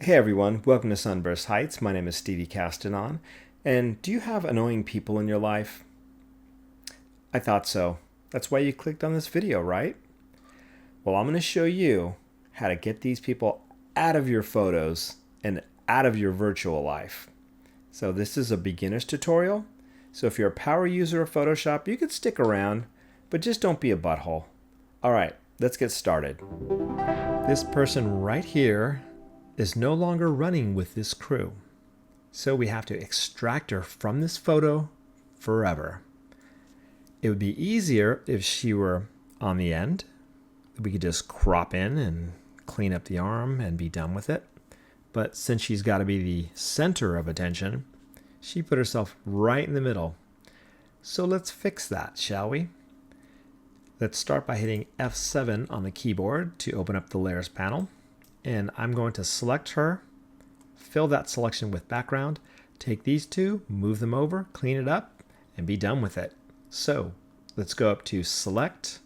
Hey everyone, welcome to Sunburst Heights. My name is Stevie Castanon. And do you have annoying people in your life? I thought so. That's why you clicked on this video, right? Well, I'm going to show you how to get these people out of your photos and out of your virtual life. So this is a beginner's tutorial. So if you're a power user of Photoshop, you could stick around, but just don't be a butthole. All right, let's get started. This person right here is no longer running with this crew. So we have to extract her from this photo forever. It would be easier if she were on the end. We could just crop in and clean up the arm and be done with it. But since she's got to be the center of attention, she put herself right in the middle. So let's fix that, shall we? Let's start by hitting F7 on the keyboard to open up the layers panel. And I'm going to select her, fill that selection with background, take these two, move them over, clean it up, and be done with it. So let's go up to Select,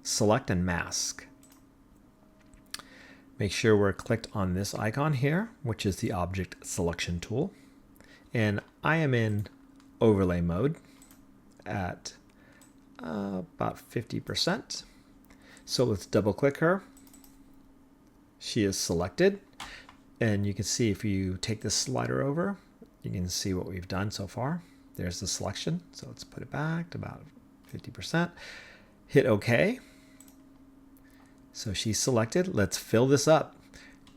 Select and Mask. Make sure we're clicked on this icon here, which is the Object Selection tool. And I am in overlay mode at about 50%. So let's double click her. She is selected, and you can see if you take this slider over, you can see what we've done so far. There's the selection, so let's put it back to about 50%. Hit OK. So she's selected. Let's fill this up.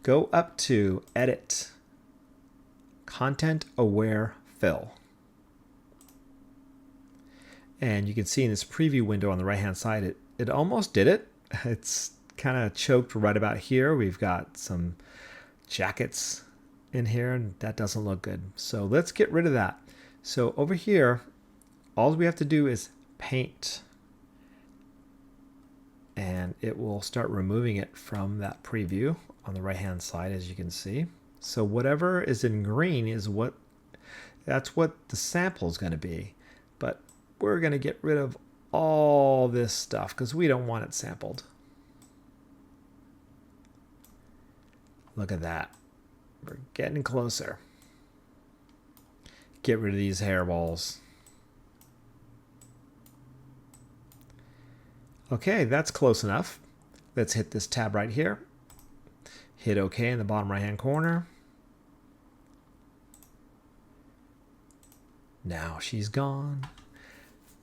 Go up to Edit, Content Aware Fill. And you can see in this preview window on the right-hand side, it almost did it. It's kind of choked right about here. We've got some jackets in here, and that doesn't look good. So let's get rid of that. So over here, all we have to do is paint, and it will start removing it from that preview on the right-hand side, as you can see. So whatever is in green is that's what the sample is going to be. But we're going to get rid of all this stuff because we don't want it sampled. Look at that. We're getting closer. Get rid of these hairballs. Okay, that's close enough. Let's hit this tab right here. Hit OK in the bottom right-hand corner. Now she's gone.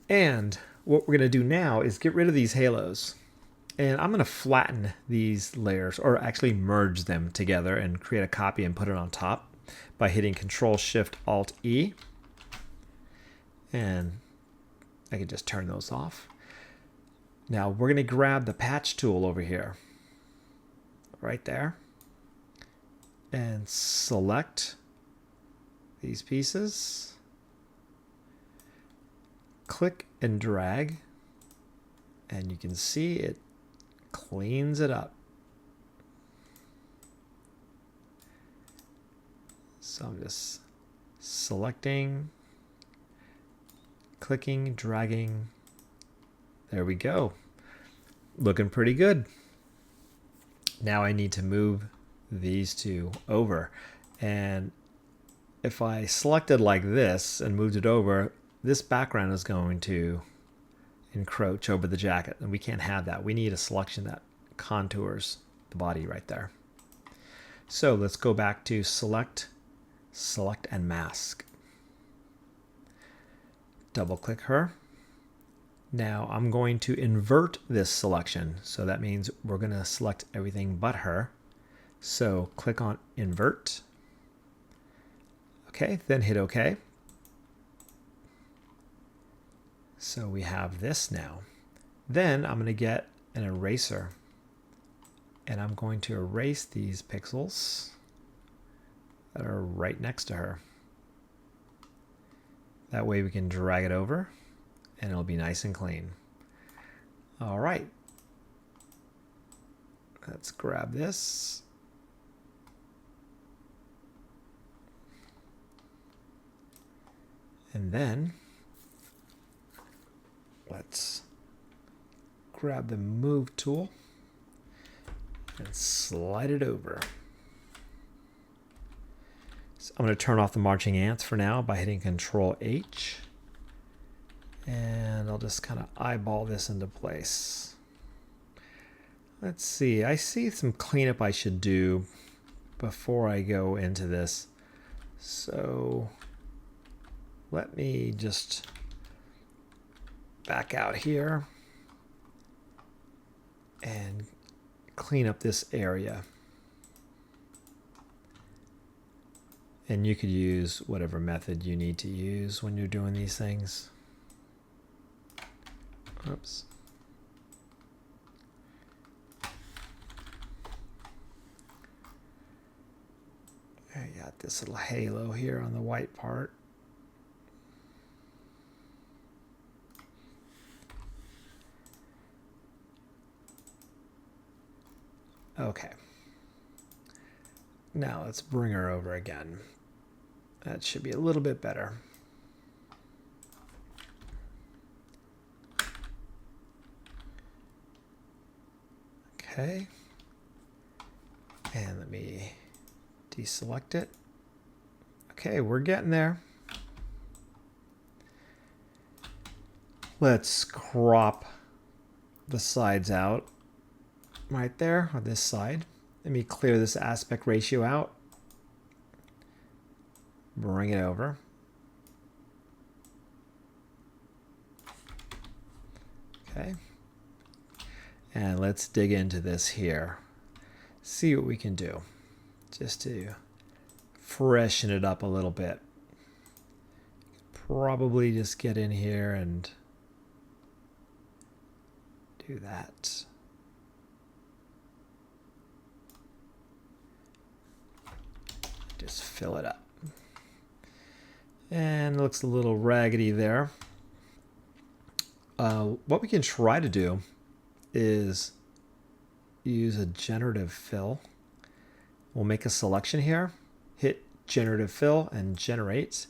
And what we're going to do now is get rid of these halos. And I'm going to flatten these layers, or actually merge them together and create a copy and put it on top by hitting Control-Shift-Alt-E. And I can just turn those off. Now we're going to grab the patch tool over here, right there, and select these pieces. Click and drag, and you can see it cleans it up. So I'm just selecting, clicking, dragging. There we go. Looking pretty good. Now I need to move these two over. And if I selected like this and moved it over, this background is going to encroach over the jacket, and we can't have that. We need a selection that contours the body right there. So let's go back to Select, Select and Mask. Double click her. Now I'm going to invert this selection. So that means we're going to select everything but her. So click on Invert. Okay, then hit OK. So we have this now. Then I'm going to get an eraser, and I'm going to erase these pixels that are right next to her. That way we can drag it over and it'll be nice and clean. All right. Let's grab this. And then let's grab the Move tool and slide it over. So I'm going to turn off the marching ants for now by hitting Control H. And I'll just kind of eyeball this into place. Let's see. I see some cleanup I should do before I go into this. So let me just back out here and clean up this area. And you could use whatever method you need to use when you're doing these things. Oops. I got this little halo here on the white part. Okay. Now let's bring her over again. That should be a little bit better. Okay. And let me deselect it. Okay, we're getting there. Let's crop the sides out right there on this side. Let me clear this aspect ratio out. Bring it over. Okay. And let's dig into this here. See what we can do. Just to freshen it up a little bit. Probably just get in here and do that. Just fill it up. And it looks a little raggedy there. What we can try to do is use a generative fill. We'll make a selection here, hit generative fill and generate,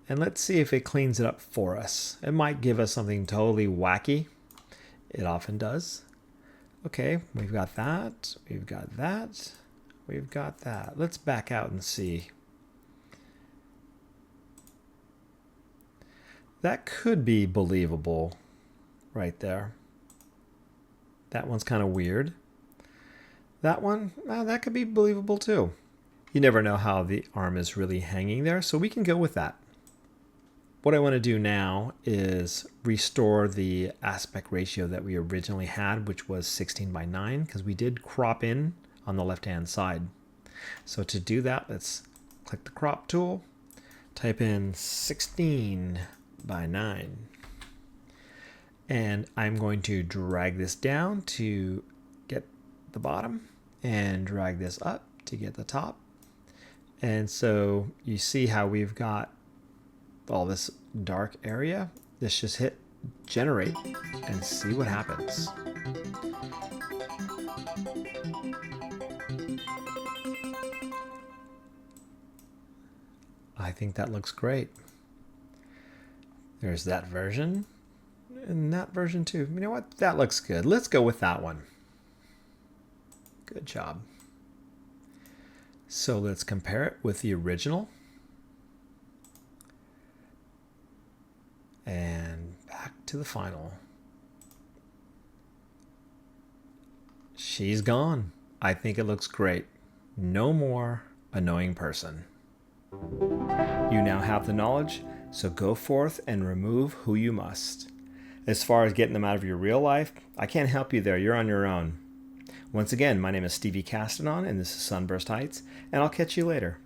and let's see if it cleans it up for us. It might give us something totally wacky. It often does. Okay, we've got that, we've got that, we've got that. Let's back out and see. That could be believable right there. That one's kind of weird. That one, that could be believable too. You never know how the arm is really hanging there, so we can go with that. What I want to do now is restore the aspect ratio that we originally had, which was 16:9, because we did crop in on the left-hand side. So to do that, let's click the crop tool, type in 16:9, and I'm going to drag this down to get the bottom and drag this up to get the top. And so you see how we've got all this dark area. Let's just hit generate and see what happens. I think that looks great. There's that version and that version too. You know what? That looks good. Let's go with that one. Good job. So let's compare it with the original. And back to the final. She's gone. I think it looks great. No more annoying person. You now have the knowledge, so go forth and remove who you must. As far as getting them out of your real life, I can't help you there. You're on your own. Once again, my name is Stevie Castanon, and this is Sunburst Heights, and I'll catch you later.